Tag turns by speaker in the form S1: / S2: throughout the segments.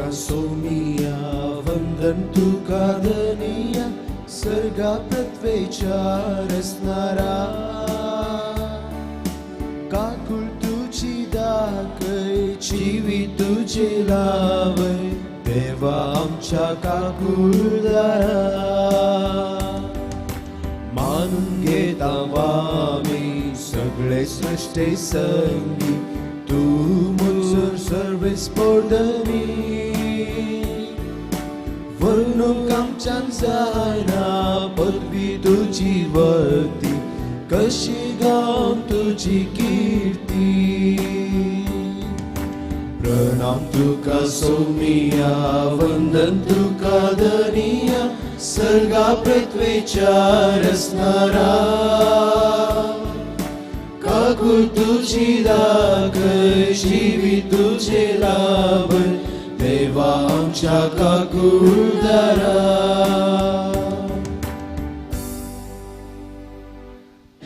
S1: तुका सोमिया वंदन तुका धनिया सर्गा पृथ्वीच्या रचणारा काकुळ तुझी दाखयची तुझे लावय देवा आमच्या काकुळदारा मानून घेता आम्ही सगळे सृष्टी संगी तू मुझर सर्विस पोर्दनी वर्णूक आमच्यान जायना पदवी तुझी वरती कशी गावन तुझी कीर्ती प्रणाम तुका सोमिया वंदन तुका धनिया सर्गा पृथ्वीच्या रचणारा काकुळ तुझी दाखयची तुझे लाभय देवा आमच्या काकुळदारा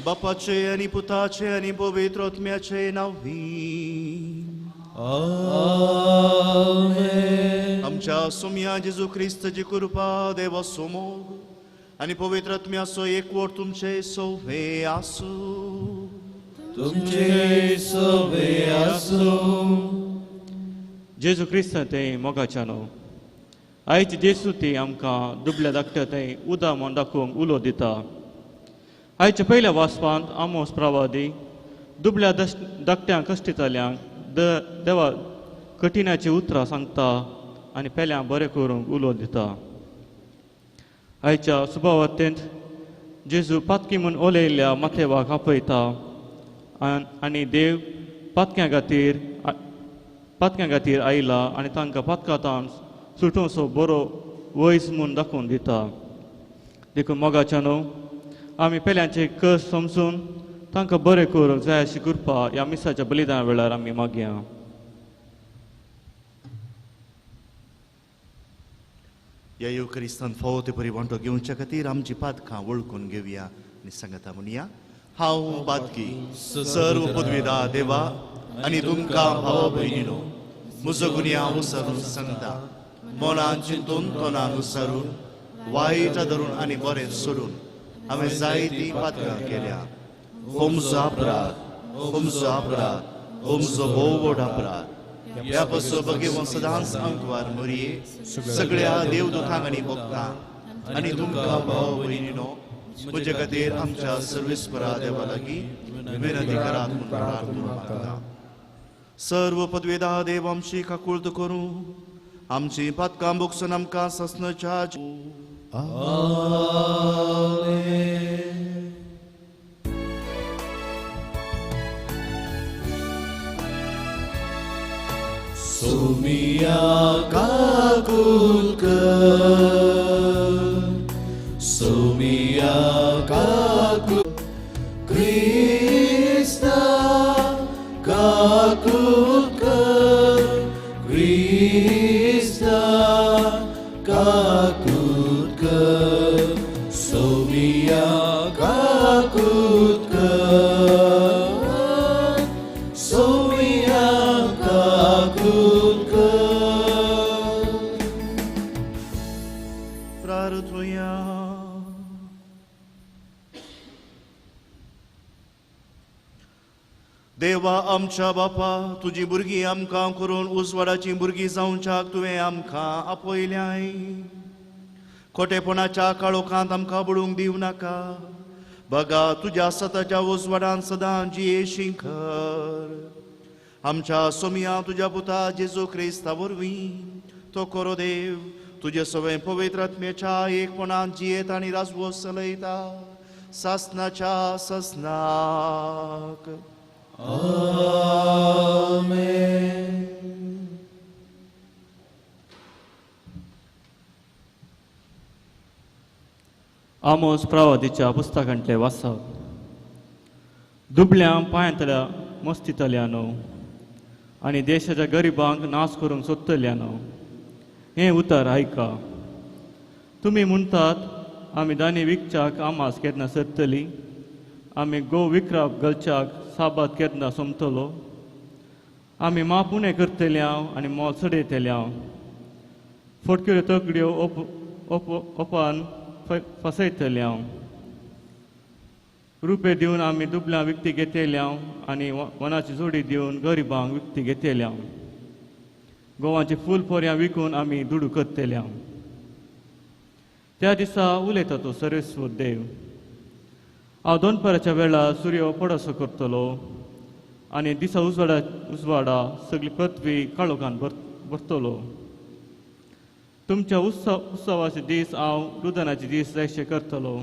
S2: बापाचे आणि पुताचे आणि पवित्र आत्म्याचे नावी
S1: आमेन.
S2: आमच्या सोम्या जेजू ख्रिस्ताची कृपा देवा समोर आणि पवित्र आत्म्याचो एकवट तुमचे सोवे आसू
S1: तुमचे सोबे आसो
S3: जेजू क्रिस्त ते मोगाच्यानो आयज जेजू ती आमकां दुबल्या धाकट्या ते उदा म्हूण दाखोवंक उलो दिता आयच्या पयल्या वाचपांत आमोस प्रवादी दुबल्या धाकट्यांक कश्टिताल्यांक देवा कठिणाची उतरां सांगता आनी पेल्यां बरें करूंक उलो दिता आयच्या सुबावातेंत जेजू पातकी म्हूण ओलयल्ल्या माथेवाक आपयता आनी देव पातक्यां खातीर आयला आनी तांकां पातकांतान सुटोवचो बरो वयस म्हूण दाखोवन दिता देखून मोगाच्यानो आमी पेल्यांचे कस समजून तांकां बरें करूंक जाय अशी कृपा ह्या मिसाच्या बलिदाना वेळार आमी मागया
S2: ह्या युक्रिस्तान फावो ते परी वांटो घेवच्या खातीर आमची पातकां वळखून घेवया आनी सांगता म्हणया हांव पातकी सर्व पदवीदार देवा आनी तुमकां भावा भयणीनो म्हजो गुन्यांव विसरून सांगता मनान चिंतून तोंडान विसरून वायट धरून आनी बरें सोडून हांवें जायतीं पातकां केल्या हो म्हजो अपराध हो म्हजो भोव व्हड अपराध ह्या पासून भगवंत सदांच अंकवार मरये सगळ्या देवदूतांक आनी भक्तांक आनी तुमकां भाव भयणीनो म्हजे खातीर आमच्या सर्वेस्परा देवा लागीं विनंती करात म्हूण प्रार्थना मागता सर्व पदवेदार देव आमची काकुळट करूं आमची पातकां भोगसून आमकां ससनच्या
S1: सोमिया काकुळकर सोमिया काकुळ क्रिस्ता काकुळकर क्रिस्ता काकुळकर सोमिया काकुळकर सोमिया काकुळकर
S2: प्रार्थना देवा आमच्या बापा तुझी भुरगीं आमकां करून उजवाडाची भुरगीं जावच्याक तुवें आमकां आपयल्याय खोटेपणाच्या काळोखांत आमकां बुडूंक दिवं नाका बगा तुज्या सताच्या उजवाडान सदां जियेशीं कर आमच्या सोमिया तुज्या पुता जेजू क्रिस्ता वरवीं तो कोरो देव तुजे सवय पवित्र आत्म्याच्या एकपणान जियेत आनी राजवो चलयता सासनाच्या ससनाक
S1: आमेन.
S3: आमोस प्रवादीच्या पुस्तकांतले वाचप दुबल्या पांयांतल्या मस्तीतल्यानो आनी देशाच्या गरिबांक नाश करूंक सोदतल्यानो हें उतर आयका तुमी म्हणटात आमी दानी विकच्याक आमास केन्ना सरतली आमी गो विकराप घालच्याक साबात केन्ना सोमतलो आमी मापुणे करतल्या आनी मोल चडयतल्या फोटक्यो तकड्यो ओपान फसयतल्या रुपये दिवन आमी दुबळ्यांक विकती घेतल्या आनी वनाची जोडी दिवन गरिबांक विकती घेतल्या गोवांची फूल पोरयां विकून आमी दुडू करतल्या त्या दिसा उलयता तो सर्वेस्व देव हांव दोनपराच्या वेळार सूर्य पडसो करतलो आनी दिसा उजवाडा सगळी पृथ्वी काळोखान भरतलो तुमच्या उत्सवाचे दीस हांव रुदनाचे दीस जायशे करतलो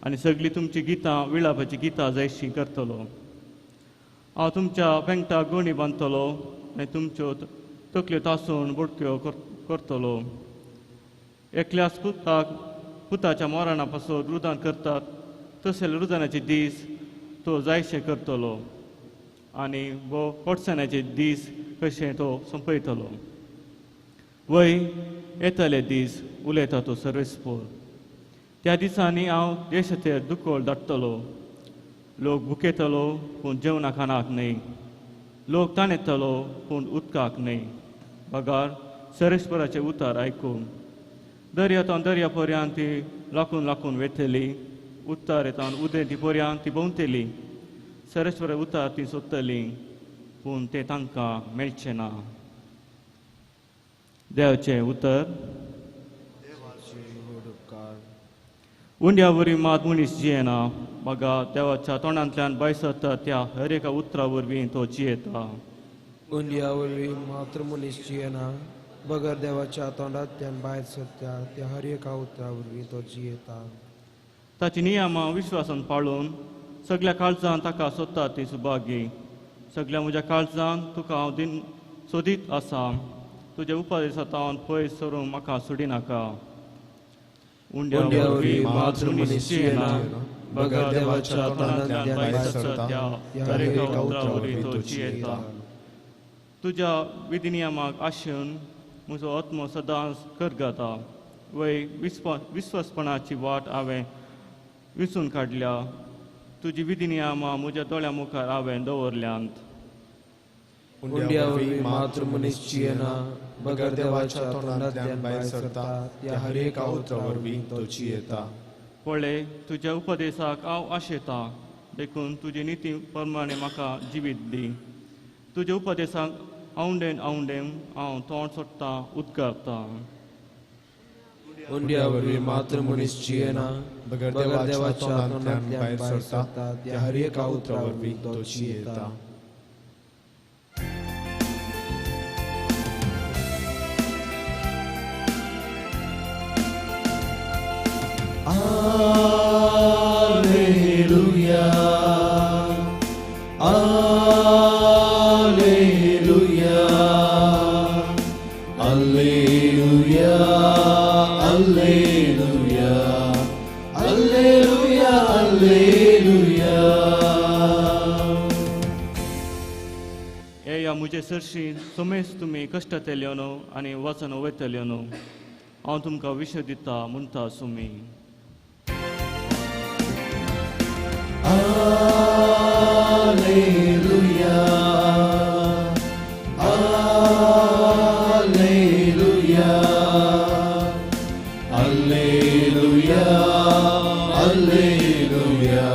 S3: आनी सगळीं तुमची गितां विलापाची गितां जायशीं करतलो हांव तुमच्या पेंगटाक गोणी बांदतलो आनी तुमच्यो तकल्यो तासून बुडक्यो करतलो एकल्याच पुताच्या मरणा पासून रुदान करतात तशें रुदानाचे दीस तो जायशे करतलो आनी वो कोडसाण्याचे दीस कशें तो संपयतलो वय येतले दीस उलयता तो सर्वेस्पोर त्या दिसांनी हांव देशाचेर दुकोळ धाडटलो लोक भुकेतलो पूण जेवणा खाणाक न्हय लोक ताणेतलो पूण उदकाक न्हय बगार सर्वेस्पराचे उतार आयकून दर्यातान दर्या पर्यंत ती लागून वेतली उत्तर येतान उदेंती पर्यंत ती भोंवतली सर्वेस्पर उतार ती सोदतली पूण तें तांकां मेळचें ना देवाचें उतर उंड्या वरवीं मात मनीस जियेना बगा देवाच्या तोंडांतल्यान भायर सरता त्या हर एका उतरा वरवीं तो जियेता
S4: उंड्या वरवीं मात्र मनीस जियेना बगर देवाच्या तोंडांतल्यान भायर सरता त्या हर एका उतरा वरवीं तो जियेता
S3: ताची नियमां विश्वासान पाळून सगळ्या काळजान ताका सोदता ती सुभागी सगळ्या म्हज्या काळजान तुका हांव दिन सोदीत आसा तुज्या उपादेशांत पयस सरूंक म्हाका सोडिनाका उंड्या वरवीं मात्र मनीस जियेना बगर देवाच्या तोंडांतल्यान भायर सरता त्या हर एका उतरा वरवीं तो जियेता तुज्या विधी नियमाक आशेवन म्हजो आत्मो सदांच करगता वय विस्वासपणाची वाट हांवें विसरून काडल्या तुजी विधी नियमां म्हज्या दोळ्या मुखार हांवें दवरल्यांत
S4: उंड्या वरवीं मात्र मनीस जियेना बगर देवाच्या तोंडांतल्यान भायर सरता त्या हर एका उतरा वरवीं तो जियेता
S3: पळय तुज्या उपदेशाक हांव आशेता देखून तुजी निती प्रमाणे म्हाका जिवीत दी तुज्या उपदेशाक आवंडेन हांव तोंड सोडटां उदगारतां
S4: उंड्या वरवीं मात्र मनीस जियेना बगर देवाच्या तोंडांतल्यान भायर सरता त्या हर एका उतरा वरवीं तो जियेता
S1: Alleluia, Alleluia, Alleluia, Alleluia, Alleluia, Alleluia.
S3: हे या म्हजे सरशी सोमेस तुमी कश्टांतल्यो न्हू आनी वचन वयतल्यो न्हू हांव तुमकां विशय दिता म्हणटा Sumi
S1: Alleluia, Alleluia, Alleluia, Alleluia,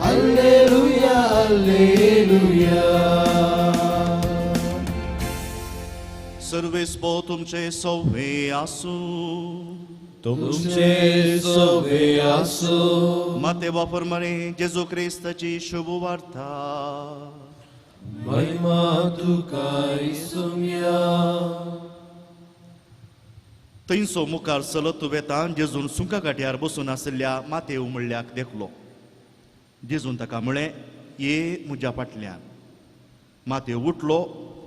S1: Alleluia, Alleluia.
S2: सर्वेस्पो तुमचे सव्वे आसू
S1: तुमचे सवे आसो
S2: मातेवा प्रमाणे जेजू क्रिस्ताची शुभ वार्ता
S1: महिमा तुकाय सुम्या
S2: थंयसो मुखार चलत वेतान जेजून सुंका काट्यार बसून आसल्या माते उमळ्याक देखलो जेजून ताका म्हळें ये म्हज्या फाटल्यान माते उठलो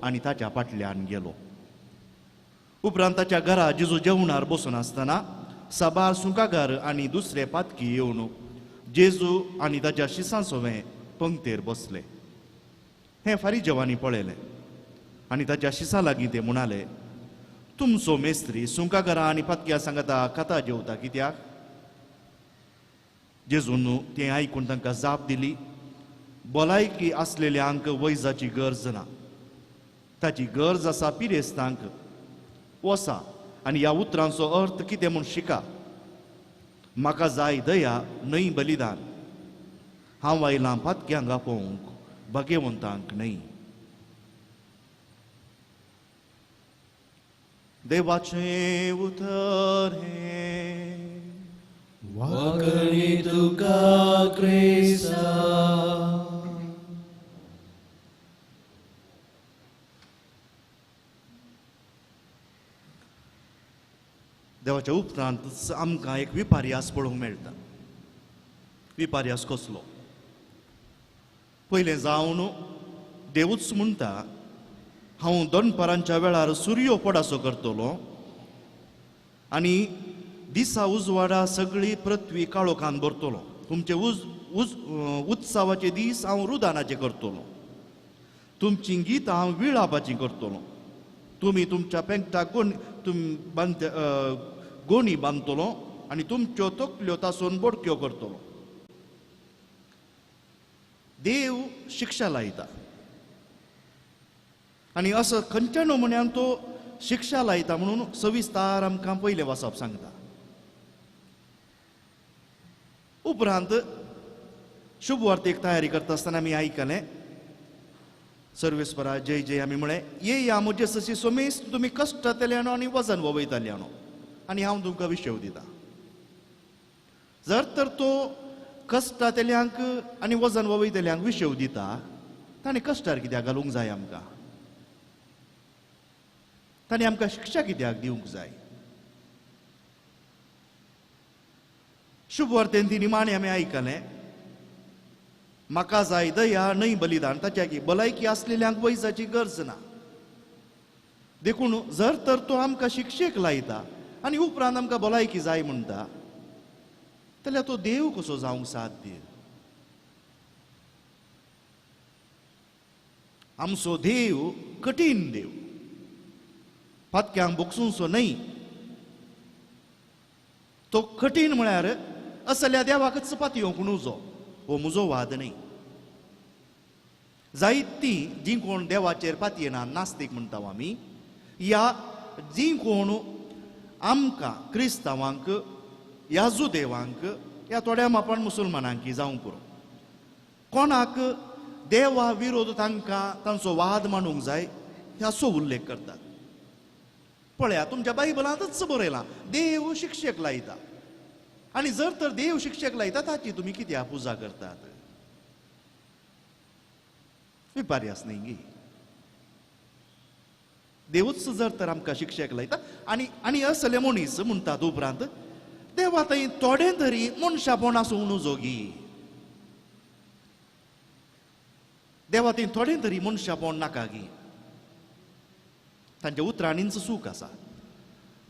S2: आनी ताच्या फाटल्यान गेलो उपरांत ताच्या घरा जेजू जेवणार बसून आसतना साबार सुंकागार आनी दुसरे पातकी येवन जेजू आनी ताच्या शिसांसोवें पंक्तेर बसले हें फारीजेवांनी पळयलें आनी ताच्या शिसां लागीं ते म्हणाले तुमचो मेस्त्री सुंकागारां आनी पातक्या सांगता खाता जेवता कित्याक जेजून तें आयकून तांकां जाप दिली भलायकी आसलेल्यांक वैजाची गरज ना ताची गरज आसा पिरेस्तांक वसा आनी ह्या उतरांचो अर्थ कितें म्हूण शिका. म्हाका जाय दया न्हय बलिदान. हांव आयलां पातक्यांक आपोवंक, भाग्यवंतांक न्हय. देवाचें उतर हें.
S1: वाकणी तुका क्रिस्ता.
S2: देवाच्या उपरांत आमकां एक विपर्यास पळोवंक मेळटा. विपर्यास कसलो? पयलें जावन देवूच म्हणटा, हांव दनपारांच्या वेळार सूर्य पडासो करतलो आनी दिसा उजवाडा सगळी पृथ्वी काळोखान भरतलो. तुमचे उत्सवाचे दीस हांव रुदानाचे करतलो. तुमची गीतां हांव विळापाची करतलो. तुमी तुमच्या पेंगटाक गोणी बांदतलो आनी तुमच्यो तकल्यो तासून बोडक्यो करतलो. देव शिक्षा लायता आनी असो खंयच्या नमुन्यान तो शिक्षा लायता म्हणून सविस्तार आमकां पयलें वाचप सांगता. उपरांत शुभ वार्तेक तयारी करता आसतना आमी आयकलें, सर्वेस्परा जय जय आमी म्हळें, ये या म्हजे सशी सोमेस तुमी कश्टांतल्यानो आनी वजन वोवयताल्यानो आनी हांव तुमकां विशेव दिता. जर तर तो कश्टांतल्यांक आनी वजन वोवयतल्यांक विशेव दिता, ताणें कश्टार कित्याक घालूंक जाय आमकां? ताणें आमकां शिक्षा कित्याक दिवंक जाय? शुभ वार्तेन ती निमाणें आमी आयकलें, म्हाका जाय दया न्हय बलिदान. ताच्या की भलायकी आसलेल्यांक वैजाची गरज ना. देखून जर तर तो आमकां शिक्षेक लायता आनी उपरांत आमकां भलायकी जाय म्हणटा, जाल्यार तो देव कसो जावंक साध्य? आमचो देव कठीण देव, फातक्यांक बोगसूंचो न्हय. तो कठीण म्हळ्यार असल्या देवाकच पातयेवंक नजो, हो म्हजो वाद न्हय. जायतीं जीं कोण देवाचेर पातयेना, नास्तीक म्हणटा आमी, या जीं कोण आमकां क्रिस्तांवांक, याजू देवांक, या थोड्या मापान मुसलमानांकी जावंक पुरो, कोणाक देवा विरोध तांकां तांचो वाद मांडूंक जाय ह्याचो उल्लेख करतात. पळया, तुमच्या बायबलांतच बरयलां, देव शिक्षेक लायता. आनी जर तर देव शिक्षेक लायता, ताची तुमी कित्याक पुजा करतात? विपर्यास न्ही गे. देवूच जर तर आमकां शिक्षेक लायता आनी असले मनीस म्हणटात उपरांत, देवा थंय थोडें तरी मनशापण आसूंक नजो गी. देवा थंय थोडें तरी मनशापण नाका गी. तांच्या उतरांनीच सूख आसा.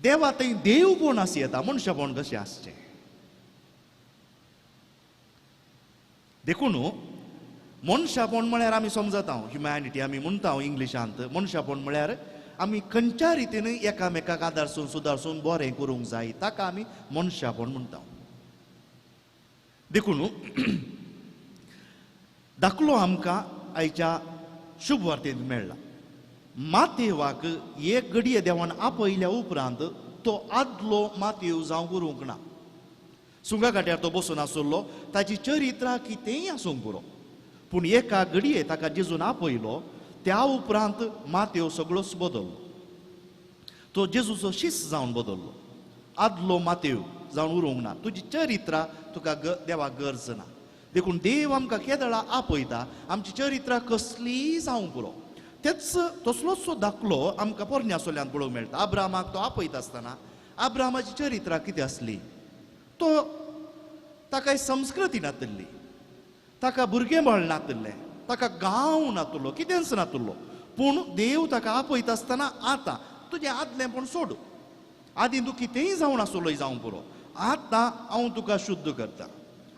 S2: देवा थंय देव कोण आसी येता, मनशापण कशें आसचें? देखून मनशापण म्हळ्यार आमी समजता, ह्युमॅनिटी आमी म्हणटा इंग्लिशांत. मनशापण म्हळ्यार आमी खंयच्या रितीन एकामेकाक आदारसून सुदारसून बरें करूंक जाय, ताका आमी मनशापण म्हणटा. देखून दाखलो आमकां आयच्या शुभ वार्तेंत मेळ्ळा. मातेवाक एक घडये देवान आपयल्या उपरांत तो आदलो मातेव जावंक उरूंक ना. सुंगा काट्यार तो बसून आसलो, ताची चरित्रां कितेंय आसूंक पुरो, पूण एका घडये ताका जेजून आपयलो, त्या उपरांत मातेव सगळोच बदललो. तो जेजूचो शिस जावन बदललो. आदलो मातेव जावन उरूंक ना. तुजी चरित्रां तुका देवाक गरज ना. देखून देव आमकां केदळा आपयता, आमची चरित्रां कसलीय जावंक पुरो. तसलोच दाखलो आमकां पोरन्यासोल्यांत पळोवंक मेळटा. अब्रामाक तो आपयता आसतना अब्रामाची चरित्रां कितें आसली? ताका संस्कृती नातल्ली, ताका भुरगेंबाळ नातल्लें, ताका गांव नातलो, कितेंच नातलो. पूण देव ताका आपयता आसतना, आतां तुजें आदलेंपण सोड. आदीं तूं कितेंय जावन आसलोय जावं पुरो, आतां हांव तुका शुद्ध करता,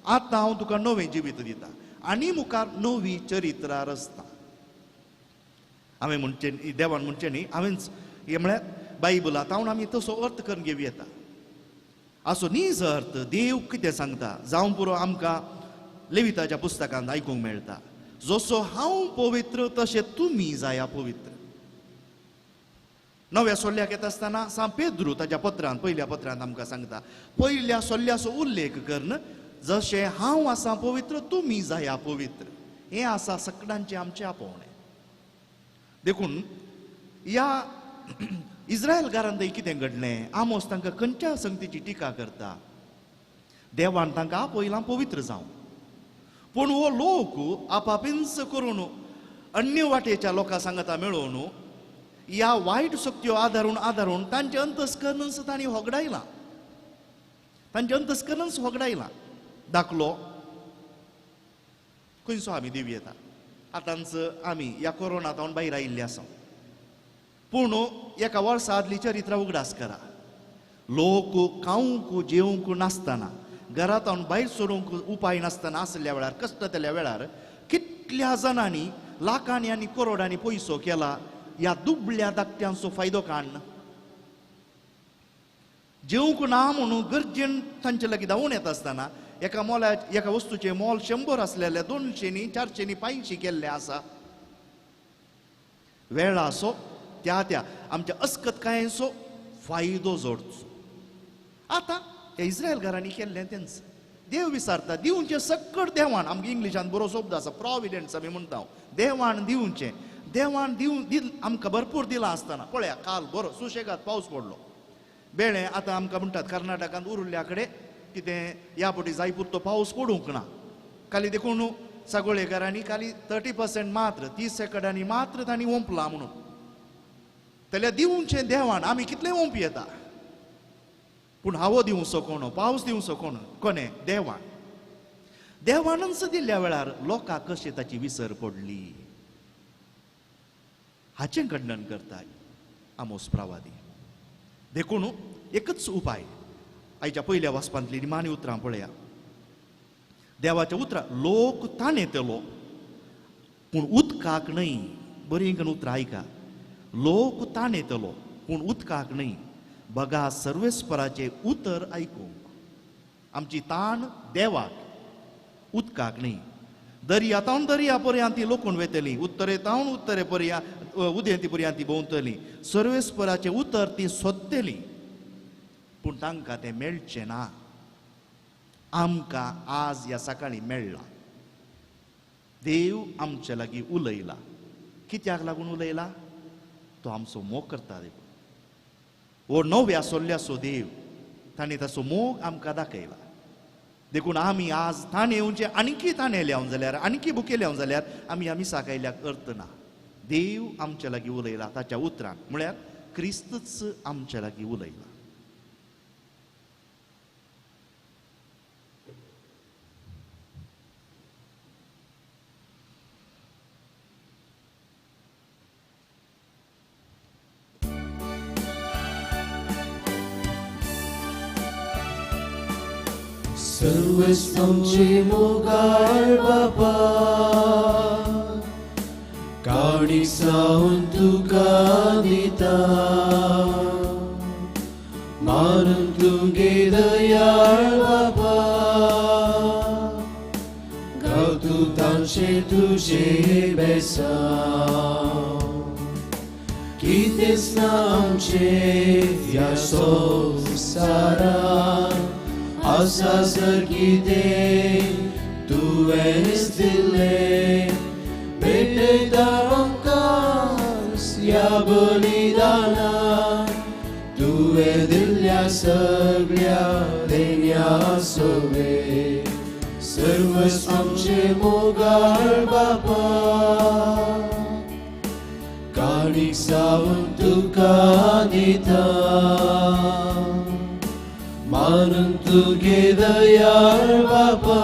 S2: आतां हांव तुका नवें जिवीत दिता आनी मुखार नवी चरित्रां रचता. हांवें म्हणचे देवान म्हणचे न्ही, हांवेंच हे म्हळ्यार बायबलांत हांव आमी तसो अर्थ करून घेवं येता. असो नीज अर्थ देव कितें सांगता जावं पुरो आमकां लेविताच्या पुस्तकांत आयकूंक मेळटा. जसो हांव पवित्र तशें तुमी जाया पवित्र. नव्या सोल्ल्याक येता आसतना सा पेद्रू ताच्या पत्रांत पहिल्या पत्रांत आमकां सांगता पयल्या सोल्ल्याचो उल्लेख करन जशें हांव आसा पवित्र तुमी जाया पवित्र हें आसा सगळ्यांचें आमचें आपोवणें. देखून ह्या इस्रायलकारांतय कितें घडलें आमोस तांकां खंयच्या संगतीची टिका करता. देवान तांकां आपयलां पवित्र जावं पूण हो लोक आपापिंस करून अन्य वाटेच्या लोकां सांगता मेळोवन ह्या वायट शक्त्यो आदारून तांचे अंतस्करण तांणी होगडायलां. तांचे अंतस्करण होगडायलां. दाखलो खंयचो आमी दिव येता आतांच आमी ह्या कोरोनांतल्यान भायर आयिल्ले आसा पूण एका वर्सा आदली चरित्रां उगडास करा. लोक खावंक जेवंक नासतना घरांतल्यान भायर सरूंक उपाय नासतना आसल्या वेळार कश्टतल्या वेळार कितल्या जाणांनी लाखांनी आनी करोडांनी पयसो केला ह्या दुबळ्या धाकट्यांचो फायदो काडन. जेवंक ना म्हणून गरजेन तांचे लागीं धांवून येता आसतना एका वस्तूचें मोल 100 आसलेलें 200 400 500 केल्लें आसा. वेळाचो त्या आमच्या अस्कतकायेचो फायदो जोडचो. आतां ह्या इस्रायलकारांनी केल्लें तेंच देव विचारता दिवचें सकट देवान आमगे इंग्लिशान बरो शब्द आसा प्रॉविडंस आमी म्हणटा देवान दिवचें. देवान दिल आमकां भरपूर दिलां आसतना पळया काल बरो सुशेगाद पावस पडलो बेळे आतां आमकां म्हणटात कर्नाटकांत उरिल्ल्या कडेन कितें ह्या फावटी जाय पुरतो पावस पडूंक ना. खाली देखून सागोळेकारांनी खाली 30% मात्र 30 सेकंदांनी मात्र तांणी ओंपलां म्हणून. जाल्यार दिवचें देवान आमी कितलें ओंप येता पूण हावो दिवचो कोण पावस दिवचो कोणे देवान. देवानच दिल्ल्या वेळार लोकांक कशी ताची विसर पडली हाचें खंडन करता आमोस प्रवादी. देखून एकच उपाय आयच्या पयल्या वाचपांतली निमाणी उतरां पळया. देवाच्या उतरां लोक ताण येतलो पूण उदकाक न्हय. बरी करून उतरां आयका. लोक ताण येतलो पूण उदकाक न्हय. बघा सर्वेस्पराचें उतर आयकूंक. आमची ताण देवाक उदकाक न्हय. दर्यातावन दर्या पर्यंत ती लोकून वेतली उत्तरेतावन उत्तरे पर्यंत उदेंती पर्यंत ती भोंवतली. सर्वेस्पराचें उतर ती सोदतली पूण तांकां तें मेळचें ना. आमकां आज ह्या सकाळीं मेळ्ळां. देव आमचे लागीं उलयला. कित्याक लागून उलयला तो आमचो मोग करता. देखून हो नव्या सोल्ल्याचो देव ताणें ताचो मोग आमकां दाखयला. देखून आमी आज ताण येवचें आनीकी ताण येयल्यावन जाल्यार आनीकी भुकेल्यावन जाल्यार आमी आमी साकायल्याक अर्थ ना. देव आमचे लागीं उलयला ताच्या उतरान म्हळ्यार क्रिस्तच आमचे लागीं उलयला.
S1: सर्वेस्तांचे मोगाळ बापा काणीक सावन तुका दिता मारून तुगे दयाळ बापा गावतू तांचे तुझे बेसांव कितेंच ना आमचे ह्या संवसारान आसा जर कितें तुवेंच दिलें भेटयता आमकां ह्या बलिदानान तुवें दिल्ल्या सगळ्या देण्या सोबे सर्वस्व आमचे मोगाळ बापा काणीक सावन तुका दिता मारून तुगे दयाळ बापा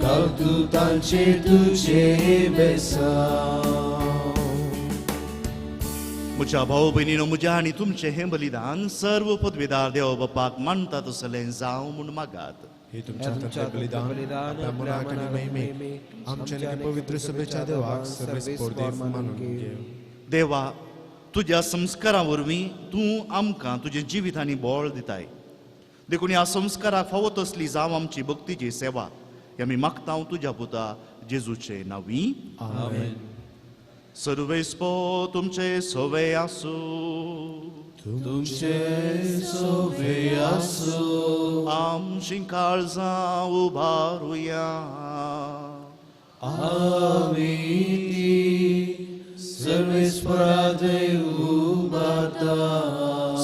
S1: गावतू तांचे तुझे बेसांव.
S2: म्हज्या भाव भयणीनो म्हज्या आनी तुमचें हें बलिदान सर्व पदवेदार देव बापाक मानता तसलें जावं म्हूण मागात.
S4: हे तुमच्या बलिदान आपल्या मनाक आनी महिमे आमच्या आनी पवित्र सभेच्या देवाक सर्वेस्पोर्देव मानून घेव.
S2: देवा तुज्या संस्कारा वरवीं तूं आमकां तुजें जिवीत आनी बळ दिताय. देखून ह्या संस्काराक फावो तसली जावं आमची भक्तीची सेवा हे आमी मागता तुज्या पुता जेजूचे नांवी.
S4: आमेन.
S2: सर्वेस्पो तुमचे सोवे आसू
S1: तुमचे सोवे आसूं
S2: आमची काळजां उबारुया
S1: आमी सर्वेस्परा देव उबारता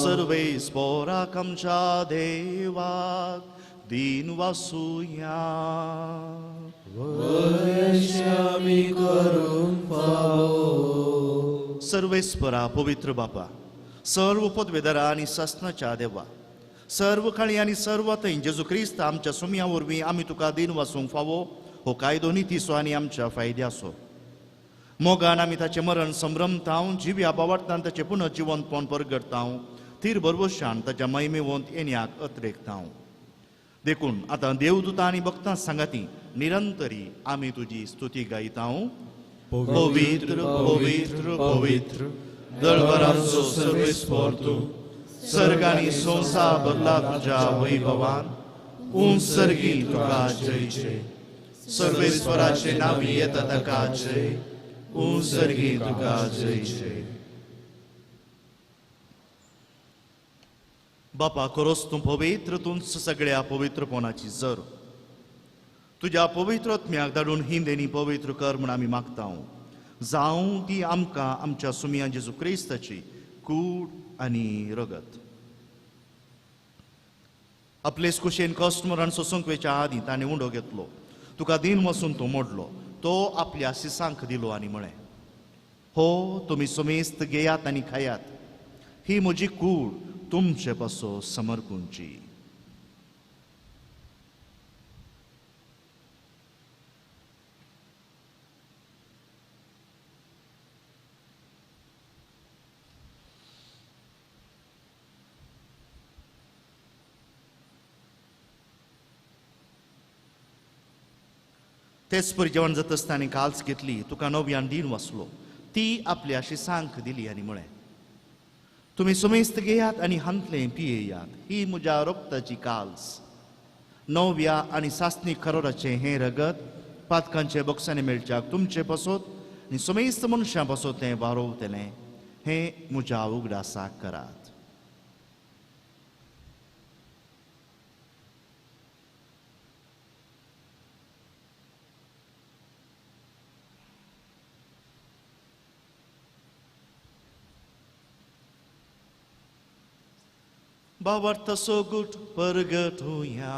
S2: सर्वेस्पोराक आमच्या देवाक दिन वासुया
S1: वर्षे आमी करून फावो
S2: सर्वेस्परा पवित्र बापा सर्व पदवेदारा आनी सस्नाच्या देवा सर्व काळी आनी सर्व थंय जेजू क्रिस्त आमच्या सुमया वरवीं आमी तुका दिन वासूंक फावो हो कायदो नितीसो आनी आमच्या फायद्याचो मोगान आमी ताचें मरण संभ्रमतांव जिव्या बावटान ताचें पुनर्जिवंतपण परगडतांव थीर बरवशान ताच्या महिमेवंत येण्याक अत्रेकतांव देखून आतां देवदूतां आनी भक्तां सांगाती निरंतरी आमी तुजी स्तुती गायतांव पवित्र पवित्र पवित्र दळवरांचो सर्वेस्पोर तूं सर्गांनी संवसार भरला तुज्या वैभवान उंच सर्गी तुका जय जय सर्वेस्वराचे नावी येता ताका जय उंच सर्गी तुका जय जय बापा खरोच तूं पवित्र तूं सगळ्या पवित्रपणाची जर तुज्या पवित्रत्म्याक धाडून ही देणी पवित्र कर म्हूण आमी मागतांव जावं ती आमकां आमच्या सुमया जेजू क्रिस्ताची कूड आनी रगत आपलेच कुशेन कश्ट मरण सोसूंक वेच्या आदीं ताणें उंडो घेतलो तुका दिन वसून तो मोडलो तो आपल्या सिसांक दिलो आनी म्हळें हो तुमी सुमेस्त घेयात आनी खायात ही म्हजी कूड तुमचे पासो समर्पूंची तेच परी जेवण जाता आसतना काल्स घेतली तुका नव्यान दिन वाचलो ती आपल्या शिसांक दिली आनी म्हळें तुमी सुमेस्त घेयात आनी हांतलें पियेयात ही म्हज्या रोगताची काल्स नव्या आनी सासणी खरोराचें हें रगत पातकांचे बॉक्सांनी मेळच्याक तुमचे पासोत आनी सुमेस्त मनशां पासोत तें वारोवतलें हें म्हज्या उगडासाक करात Bavarta so gut परगटूया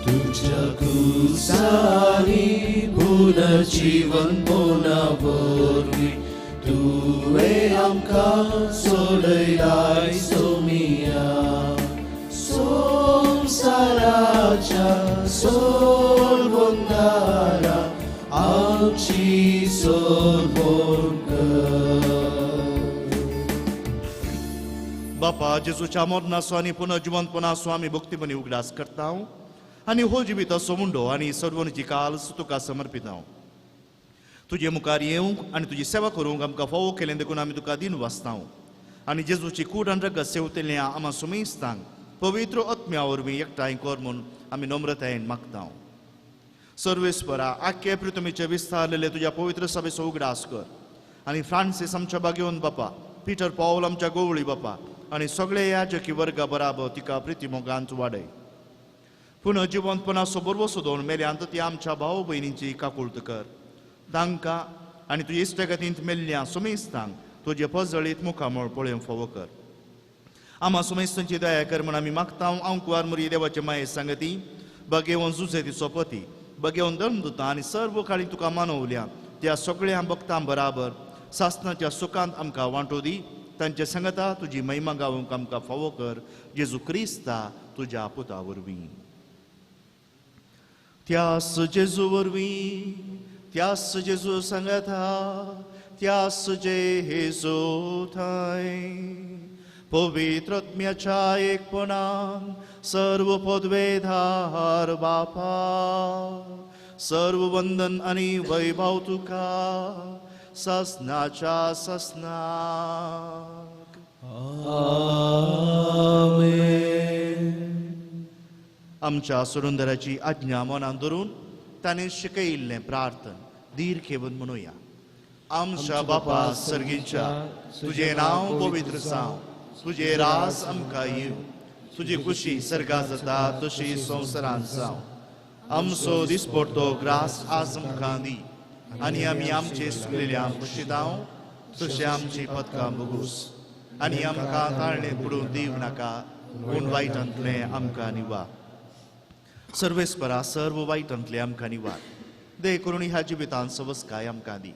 S1: तुझ्या कुसारी पुनर्जीवन पोनावरवी तुवें आमकां सोडयलाय सोमिया संसाराच्या सोडवंदारा आमची सोडवण कर
S2: बापा जेजूच्या मरणाचो आनी पुनर्जिवंतपणाचो आमी भक्तीपणी उगडास करता आनी हो जिविताचो मुंडो आनी सर्वणीची काल तुका समर्पिता तुजे मुखार येवंक आनी तुजी सेवा करूंक आमकां फावो केलें देखून आमी तुका दिन वाचता आनी जेजूची कूड आनी रगत सेवतल्या आमा सुमेस्तांक पवित्र आत्म्या वरवीं एकठांय कर म्हूण आमी नम्रतायेन मागता सर्वेस्परा आख्खे पृथ्वीचे विस्तारलेले तुज्या पवित्र सभेचो उगडास कर आनी फ्रांसीस आमच्या बागेवन बापा पिटर पॉल आमच्या गोवळी बापा आनी सगळे याजकी वर्गा बराबर तिका प्रिती मोगांत वाडय पुनर्जिवंतपणाचो बरवो सोदोवन मेल्यांत ती आमच्या भाव भयणींची काकुळट कर तांकां आनी तुजे इश्टगतींत मेल्ल्या सुमेस्तांक तुजे पजळीत मुखामळ पळोवंक फावो कर आमा सुमेस्तांची दया कर म्हण आमी मागता हांव कुवार मुरी देवाचे माये सांगती बगेवन जुजे तिचो पती बगेवन धर्मदुतां आनी सर्व काळी तुका मानवल्या त्या सगळ्या भक्तां बराबर सासणाच्या सुखांत आमकां वांटो दी तांचे सांगता तुजी महिमा गावूंक आमकां फावो कर जेजू क्रिस्ता तुज्या पुता वरवीं त्यास जेजू वरवीं त्यास जेजू सांगता त्यास जेजू थंय पवित्र आत्म्याच्या एकपणान सर्व पदवेधार बापा सर्व वंदन आनी वैभव तुका ससनाच्या ससनाक
S1: आमेन
S2: आमच्या सुरुंदराची आज्ञा मनान धरून ताणें शिकयिल्लें प्रार्थन धीर घेवन म्हणुया. आमच्या बापा सर्गीच्या, तुझें नांव पवित्र जावं, तुझे रास आमकां येवं, तुजी खुशी सर्गा जाता तशी संवसारांत जावं. आमचो दिसपडटो ग्रास आज आमकां दी, आनी आमी आमचे सुकलेल्यांक कुशीतांव तशें आमची पदकां भोगूस. आनी आमकां ताळणें पडून दिवं नाका, पूण वायटांतलें आमकां निवार. सर्वेस्परा सर्व वायटांतलें आमकां निवार. दय करून ह्या जिवितांत सवस्काय आमकां दी.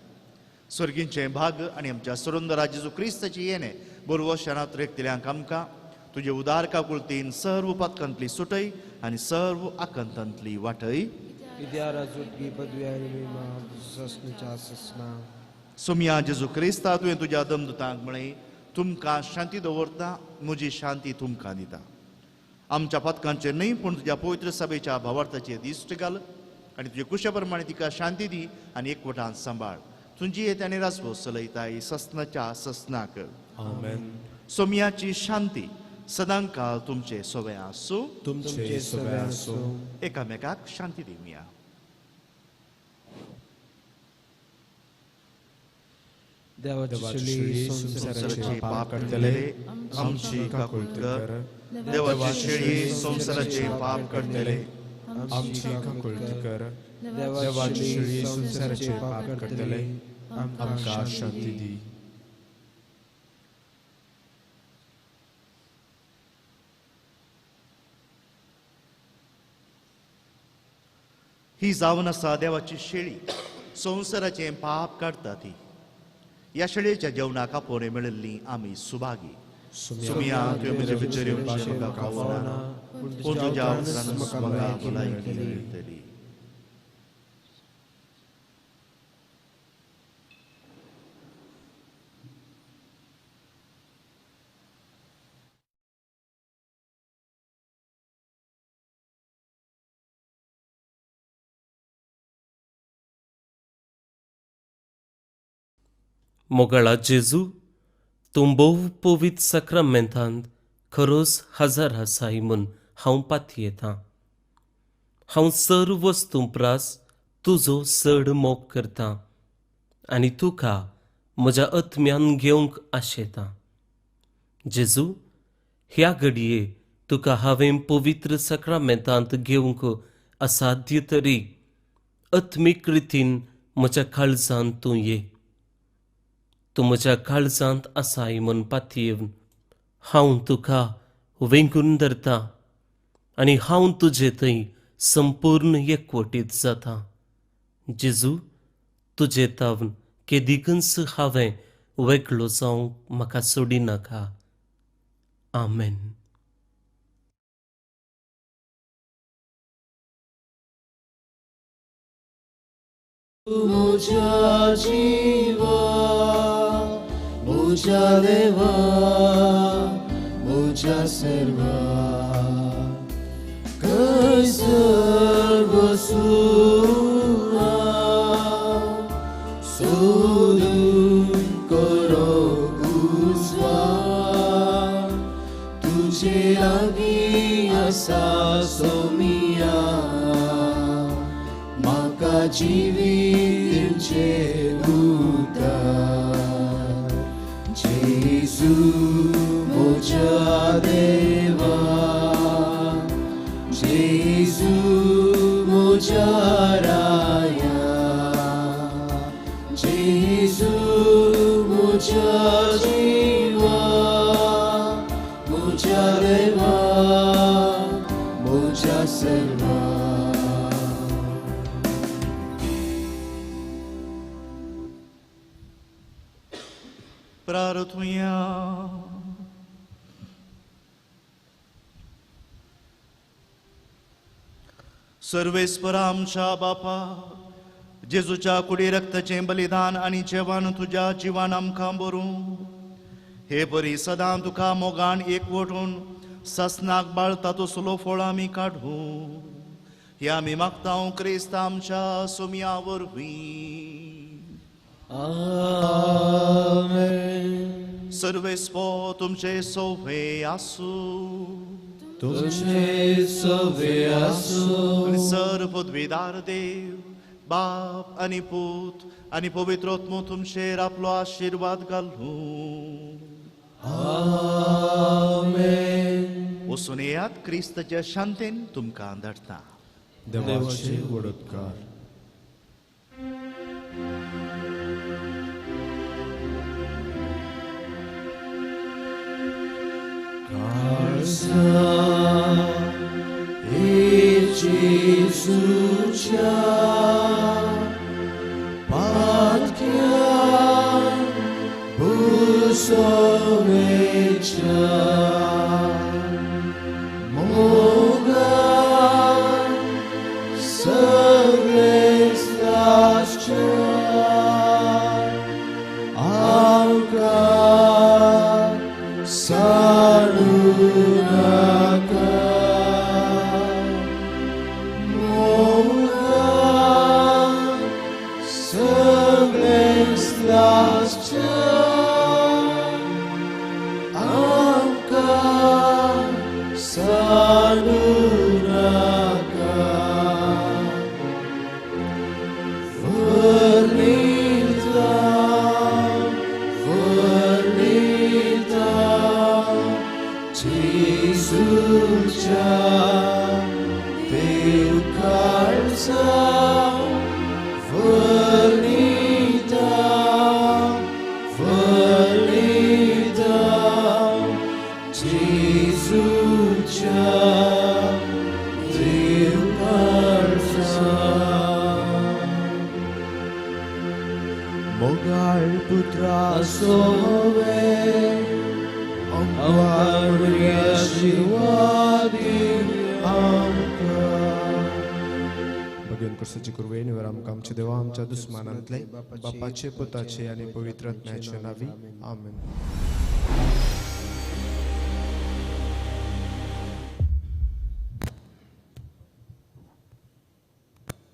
S2: स्वर्गींचें भाग आनी आमच्या सुरुंदरा जेजू क्रिस्ताची येणे बरोबर क्षणांत रेखतल्यांक आमकां तुजे उदार काकुळतीन सर्व पदकांतली सुटय आनी सर्व आकंतांतली वाटय.
S4: विद्या राजूटगी पदवी आनी महिमा ससनीच्या ससना.
S2: सोम्या जेजू क्रिस्ता तुवें तुज्या दमदुतांक म्हळें, तुमकां शांती दवरता, म्हजी शांती तुमकां दिता. आमच्या पदकांचेर न्हय पूण तुज्या पवित्र सभेच्या भावार्थाचेर दिश्ट घाल आनी तुजे कुशा प्रमाणे तिका शांती दी आनी एकवटान सांबाळ. तुजी येत आनी रासवो चलयताय ससनाच्या ससनाक.
S1: आमेन.
S2: सोम्याची शांती सदां काळ तुमचे सोबे आसूं.
S1: तुमचे सगळे आसूं.
S2: एकामेकाक शांती दिवया.
S4: देवाची
S2: संवसाराचे पाप करतले आमची काकुळट कर. देवाची शेळी संवसाराचे पाप करतले
S1: आमची काकुळट कर. देवाची शेळी संवसाराचे पाप करतले आमकां शांती दी.
S2: ही जावन आसा देवाची शेळी संवसाराचे पाप काडटा ती. ह्या शेळयेच्या जेवणाक आपोवणे मेळिल्ली आमी सुभागी. सुमिया तुवें म्हजे भितर येवचें म्हाका खावना, पूण तुज्या उतरान म्हाका भलायकी मेळटली.
S5: मोगळा जेजू, तूं भोव पवित्र सक्रामेंतांत खरोच हजर आसाय म्हूण हांव पातयेतां. हांव सर्व वस्तू प्रास तुजो चड मोग करतां आनी तुका म्हज्या आत्म्यान घेवंक आशेतां. जेजू, ह्या घडये तुका हांवें पवित्र सक्रामेंतांत घेवंक असाध्य तरी आत्मीक रितीन म्हज्या काळजांत तूं ये. तूं म्हज्या काळजांत आसाय म्हूण पातयेवन हांव तुका वेंगून धरतां आनी हांव तुजे थंय संपूर्ण एकवटीत जातां. जेजू, तुजे तावन केदिकच हांवें वेगळो जावंक म्हाका सोडिनाका. आमेन.
S1: म्हज्या जिवा, म्हज्या देवा, म्हज्या सर्वा, सर्व सुआ सोडून करो उजवा. तुजे लागीं आसा सोमिया, म्हाका जिवीतचे उतार. जेजू म्हज्या देवा, जेजू म्हज्या राया, जेजू म्हज्या जिवा, म्हज्या देवा, म्हज्या सर्वा.
S2: प्रार्थुया. सर्वेस्परा आमच्या बापा, जेजूच्या कुडी रक्ताचें बलिदान आनी जेवण तुज्या जिवान आमकां भरूं. हे बरी सदां तुका मोगान एकवटून ससनाक बाळता तसलो फळ आमी काडूं. हे आमी मागतां क्रिस्त आमच्या सोम्या वरवीं.
S1: आमेन.
S2: सर्वेस्पो तुमचे सोवे आसूं.
S4: तुझे सवे आसूं
S2: आणि सर्व पदवीदार देव बाप आणि पूत आणि पवित्र आत्मो तुमचेर आपलो आशीर्वाद घालूं.
S4: आमेन.
S2: वचून येयात क्रिस्ताच्या शांतेन तुमकां धाडटा.
S1: देवाचे वडोदकार.
S4: Jezucia Patkian Busovecia Mogan Săvestascia Anca Salunaka Mogal putra sove Amvaria Shivadi Amka.
S1: भगवान कृष्णाची कृपेवर आमकां आमचे देवा आमच्या दुस्मानांतले बापाचे पुताचे आणि पवित्र आत्म्याचे नावी आमेन.